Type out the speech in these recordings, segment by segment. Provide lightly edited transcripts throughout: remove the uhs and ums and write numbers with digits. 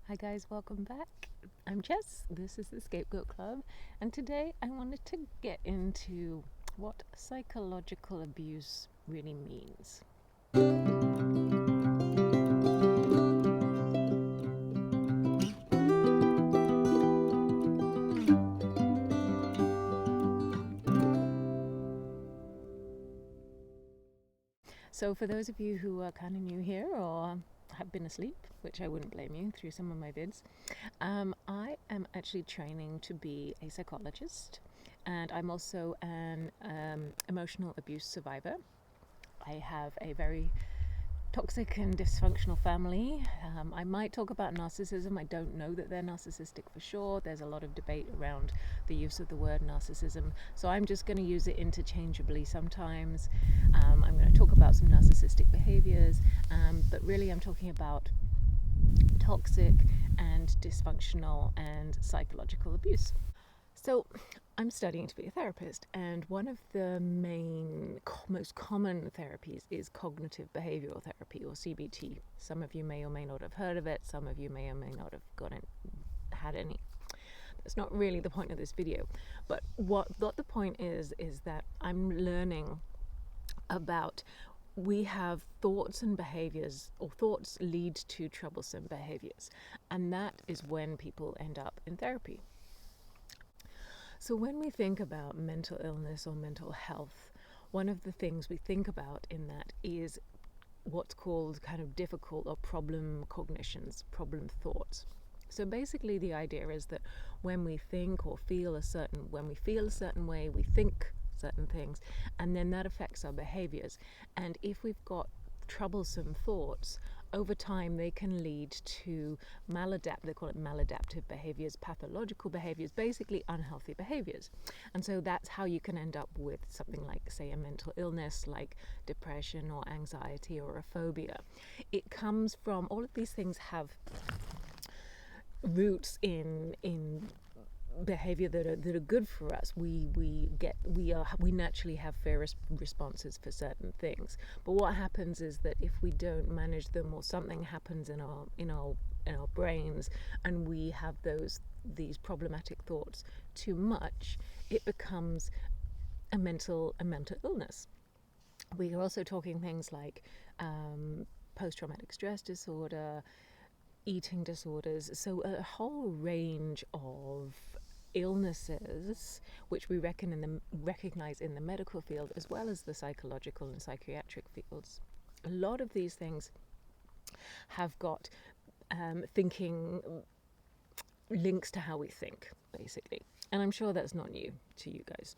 Hi guys, welcome back. I'm Jess, this is the Scapegoat Club, and today I wanted to get into what psychological abuse really means. So for those of you who are kind of new here or have been asleep, which I wouldn't blame you through some of my vids, I am actually training to be a psychologist, and I'm also an emotional abuse survivor. I have a very toxic and dysfunctional family. I might talk about narcissism. I don't know that they're narcissistic for sure. There's a lot of debate around the use of the word narcissism, so I'm just going to use it interchangeably sometimes. I'm going to talk about some narcissistic behaviors, but really I'm talking about toxic and dysfunctional and psychological abuse. So I'm studying to be a therapist, and one of the most common therapies is cognitive behavioral therapy, or CBT. Some of you may or may not have heard of it, some of you may or may not have had any. That's not really the point of this video, but what the point is that I'm learning about we have thoughts and behaviors, or thoughts lead to troublesome behaviors, and that is when people end up in therapy. So when we think about mental illness or mental health, one of the things we think about in that is what's called kind of difficult or problem cognitions, problem thoughts. So basically the idea is that when we think or feel a certain way, we think certain things, and then that affects our behaviors. And if we've got troublesome thoughts, over time they can lead to they call it maladaptive behaviors, pathological behaviors, basically unhealthy behaviors. And so that's how you can end up with something like, say, a mental illness like depression or anxiety or a phobia. It comes from, all of these things have roots in behavior that are good for us. We naturally have various responses for certain things, but what happens is that if we don't manage them, or something happens in our brains, and we have these problematic thoughts too much, it becomes a mental illness. We are also talking things like post-traumatic stress disorder, eating disorders, so a whole range of illnesses which we recognize in the medical field, as well as the psychological and psychiatric fields. A lot of these things have got thinking links to how we think, basically, and I'm sure that's not new to you guys.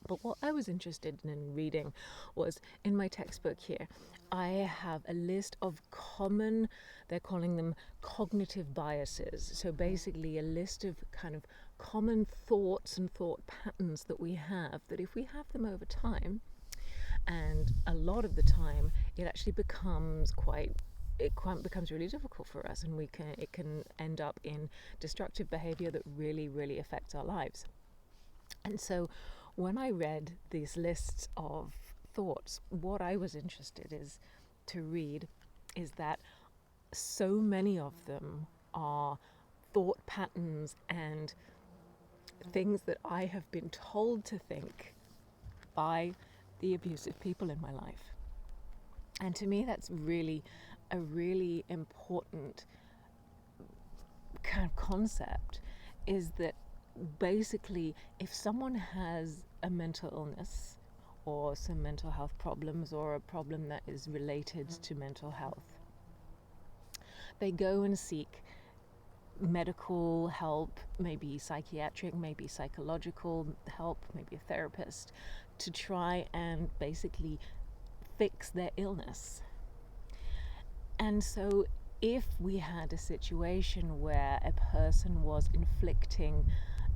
But what I was interested in reading was, in my textbook here, I have a list of common, they're calling them cognitive biases. So basically a list of kind of common thoughts and thought patterns that we have, that if we have them over time, and a lot of the time, it actually becomes really difficult for us, and it can end up in destructive behavior that really affects our lives. And so when I read these lists of thoughts, what I was interested to read is that so many of them are thought patterns and things that I have been told to think by the abusive people in my life. And to me, that's really a really important kind of concept, is that basically if someone has a mental illness or some mental health problems, or a problem that is related to mental health, they go and seek medical help, maybe psychiatric, maybe psychological help, maybe a therapist, to try and basically fix their illness. And so if we had a situation where a person was inflicting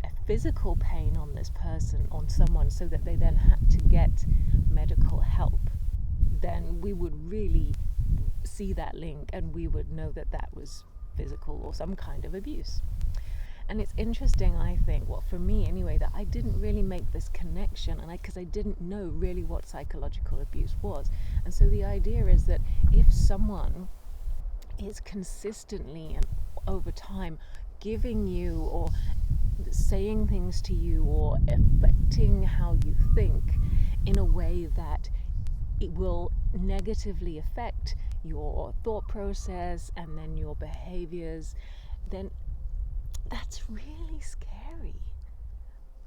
a physical pain on someone, so that they then had to get medical help, then we would really see that link, and we would know that that was physical or some kind of abuse. And it's interesting, I think, well, for me anyway, that I didn't really make this connection, because I didn't know really what psychological abuse was. And so the idea is that if someone is consistently over time giving you or saying things to you or affecting how you think in a way that it will negatively affect your thought process and then your behaviors, then that's really scary.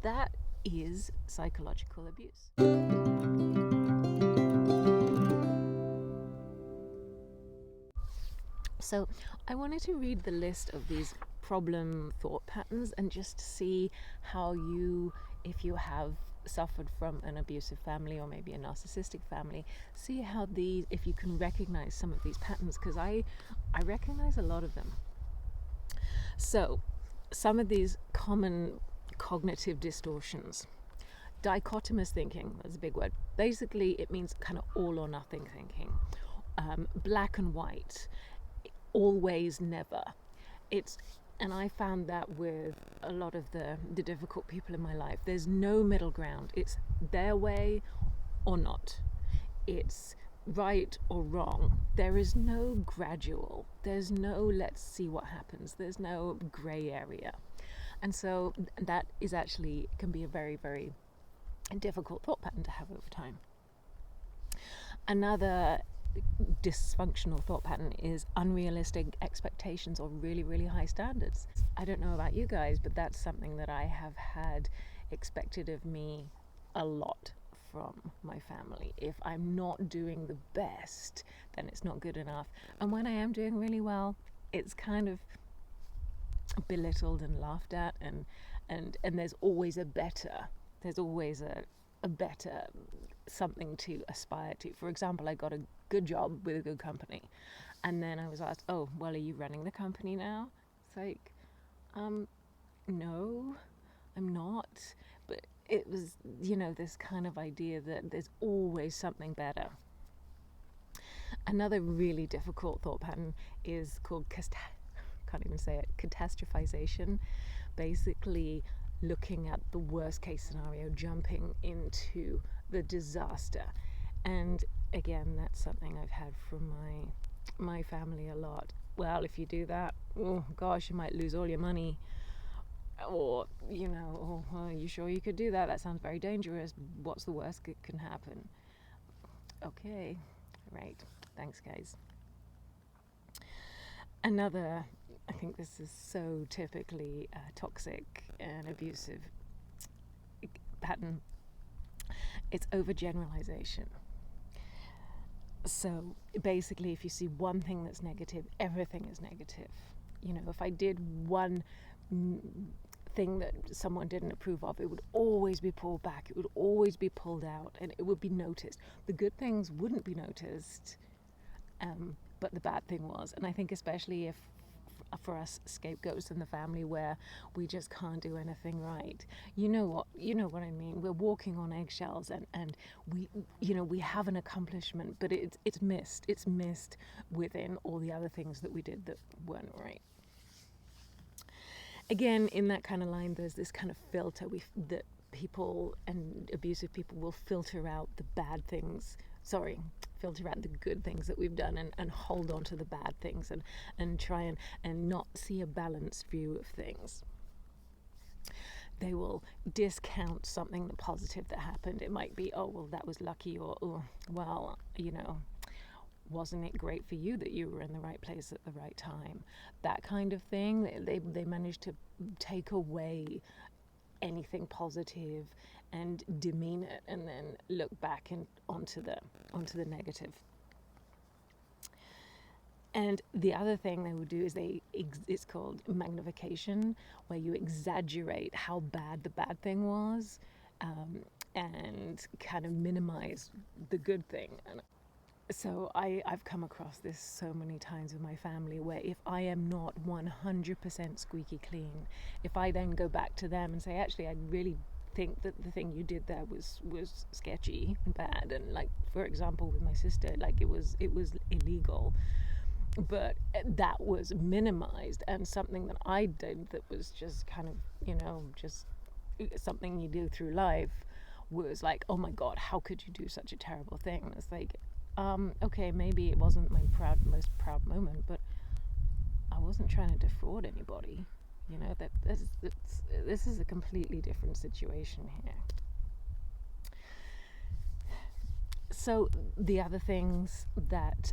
That is psychological abuse. So I wanted to read the list of these problem thought patterns and just see how you, if you have suffered from an abusive family or maybe a narcissistic family, see how these, if you can recognize some of these patterns, because I recognize a lot of them. So some of these common cognitive distortions. Dichotomous thinking, that's a big word. Basically, it means kind of all or nothing thinking. Black and white, always, never. And I found that with a lot of the difficult people in my life. There's no middle ground. It's their way or not. It's right or wrong. There is no gradual. There's no let's see what happens. There's no gray area. And so that is actually, can be a very, very difficult thought pattern to have over time. Another dysfunctional thought pattern is unrealistic expectations or really, really high standards. I don't know about you guys, but that's something that I have had expected of me a lot from my family. If I'm not doing the best, then it's not good enough. And when I am doing really well, it's kind of belittled and laughed at, and there's always a better. There's always a better something to aspire to. For example, I got a good job with a good company, and then I was asked, oh, well, are you running the company now? It's like, no, I'm not. But it was, this kind of idea that there's always something better. Another really difficult thought pattern is called catastrophization. Basically looking at the worst case scenario, jumping into the disaster. And again, that's something I've had from my family a lot. Well, if you do that, oh gosh, you might lose all your money. Or, oh, are you sure you could do that? That sounds very dangerous. What's the worst that can happen? Okay, right. Thanks, guys. Another, I think this is so typically toxic and abusive pattern. It's overgeneralization. So basically, if you see one thing that's negative, everything is negative. If I did one thing that someone didn't approve of, it would always be pulled back. It would always be pulled out, and it would be noticed. The good things wouldn't be noticed, but the bad thing was. And I think especially if for us scapegoats in the family where we just can't do anything right, you know what I mean, we're walking on eggshells, and we have an accomplishment, but it's missed within all the other things that we did that weren't right. Again, in that kind of line, there's this kind of filter that people and abusive people will filter out the good things that we've done and hold on to the bad things and try and not see a balanced view of things. They will discount something positive that happened. It might be, oh, well, that was lucky, or, oh, well, wasn't it great for you that you were in the right place at the right time? That kind of thing. They manage to take away anything positive and demean it, and then look back onto the negative. And the other thing they would do is it's called Magnification, where you exaggerate how bad the bad thing was, and kind of minimize the good thing. And so I've come across this so many times with my family, where if I am not 100% squeaky clean, if I then go back to them and say, actually, I really think that the thing you did there was sketchy and bad, and like, for example, with my sister, like it was illegal, but that was minimized, and something that I did that was just kind of, just something you do through life was like, oh my God, how could you do such a terrible thing? It's like, okay, maybe it wasn't my most proud moment, but I wasn't trying to defraud anybody. You know, this is a completely different situation here. So the other things that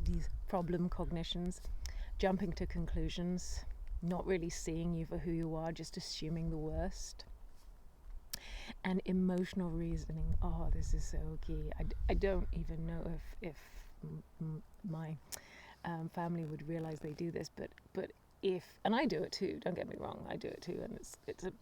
these problem cognitions, jumping to conclusions, not really seeing you for who you are, just assuming the worst, and emotional reasoning. Oh, this is so key. I don't even know if my family would realize they do this, but if, and I do it too, don't get me wrong, I do it too, and it's a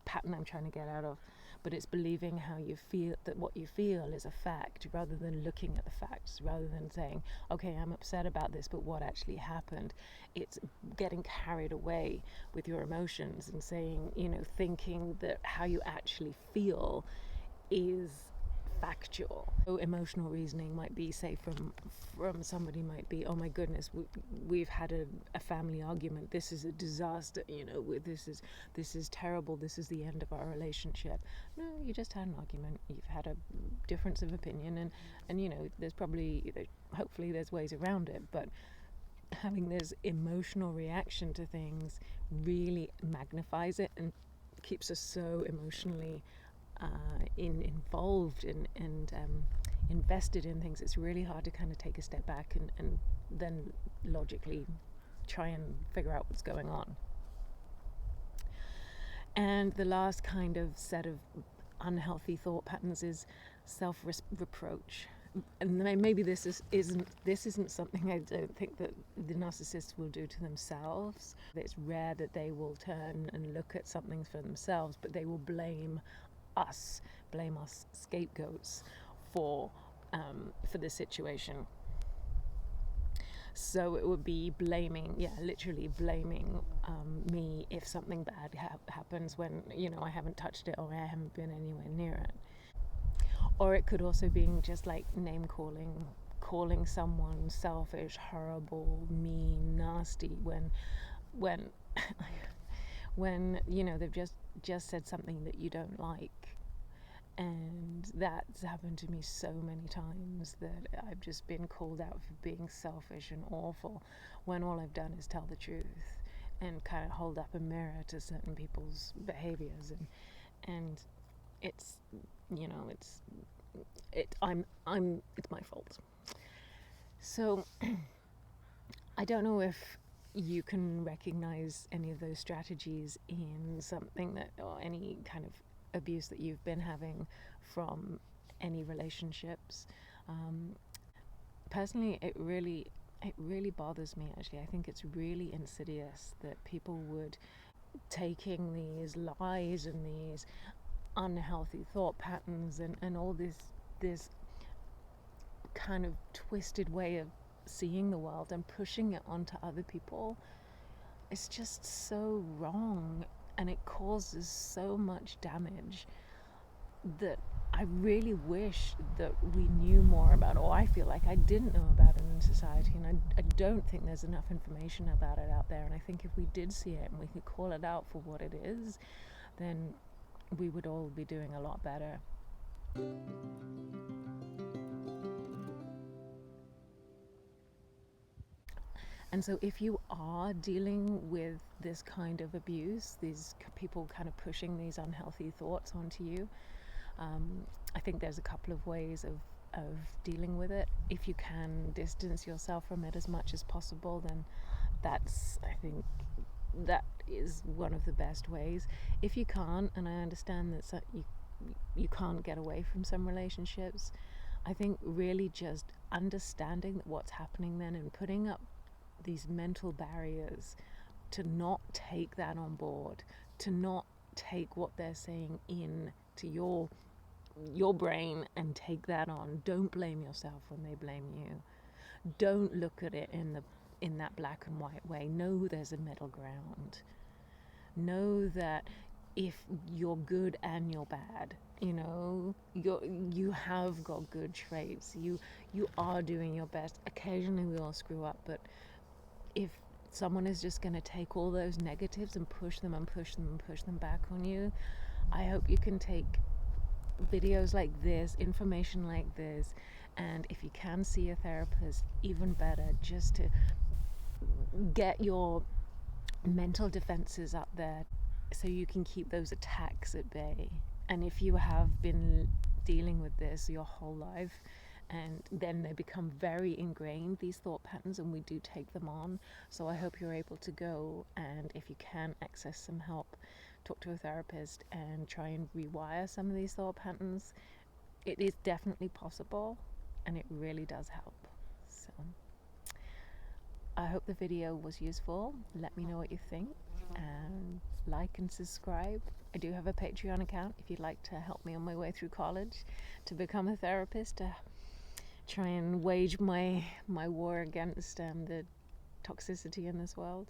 pattern I'm trying to get out of, but it's believing how you feel, that what you feel is a fact, rather than looking at the facts, rather than saying, okay, I'm upset about this, but what actually happened. It's getting carried away with your emotions and saying, you know, thinking that how you actually feel is factual. So emotional reasoning might be, say, from somebody might be, oh my goodness, we've had a family argument, this is a disaster, you know, this is terrible, this is the end of our relationship. No, you just had an argument, you've had a difference of opinion, and you know, hopefully there's ways around it, but having this emotional reaction to things really magnifies it and keeps us so emotionally involved and invested in things. It's really hard to kind of take a step back and then logically try and figure out what's going on. And the last kind of set of unhealthy thought patterns is self-reproach. And maybe this isn't something I don't think that the narcissists will do to themselves. It's rare that they will turn and look at something for themselves, but they will blame us scapegoats for the situation. So it would be literally blaming me if something bad happens when, you know, I haven't touched it or I haven't been anywhere near it. Or it could also be just like name calling someone selfish, horrible, mean, nasty when when you know they've just said something that you don't like. And that's happened to me so many times that I've just been called out for being selfish and awful, when all I've done is tell the truth and kind of hold up a mirror to certain people's behaviors, and it's, you know, it's my fault. So I don't know if you can recognize any of those strategies in something that, or any kind of abuse that you've been having from any relationships. Personally, it really bothers me, actually. I think it's really insidious that people would taking these lies and these unhealthy thought patterns and all this kind of twisted way of seeing the world and pushing it onto other people. It's just so wrong, and it causes so much damage that I really wish that we knew more about, or I feel like I didn't know about it in society, and I don't think there's enough information about it out there. And I think if we did see it and we could call it out for what it is, then we would all be doing a lot better. And so if you are dealing with this kind of abuse, these people kind of pushing these unhealthy thoughts onto you, I think there's a couple of ways of dealing with it. If you can distance yourself from it as much as possible, then I think that is one of the best ways. If you can't, and I understand that you can't get away from some relationships, I think really just understanding what's happening then and putting up these mental barriers to not take that on board, to not take what they're saying in to your brain and take that on. Don't blame yourself when they blame you. Don't look at it in that black and white way. Know there's a middle ground. Know that if you're good and you're bad, you know, you have got good traits. You are doing your best. Occasionally we all screw up, but if someone is just going to take all those negatives and push them back on you, I hope you can take videos like this, information like this, and if you can see a therapist, even better, just to get your mental defenses up there so you can keep those attacks at bay. And if you have been dealing with this your whole life, and then they become very ingrained, these thought patterns, and we do take them on. So I hope you're able to go, and if you can, access some help, talk to a therapist and try and rewire some of these thought patterns. It is definitely possible, and it really does help. So I hope the video was useful. Let me know what you think, and like and subscribe. I do have a Patreon account if you'd like to help me on my way through college to become a therapist, to try and wage my war against the toxicity in this world.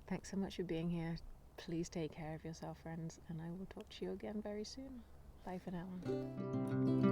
Thanks so much for being here. Please take care of yourself, friends, and I will talk to you again very soon. Bye for now.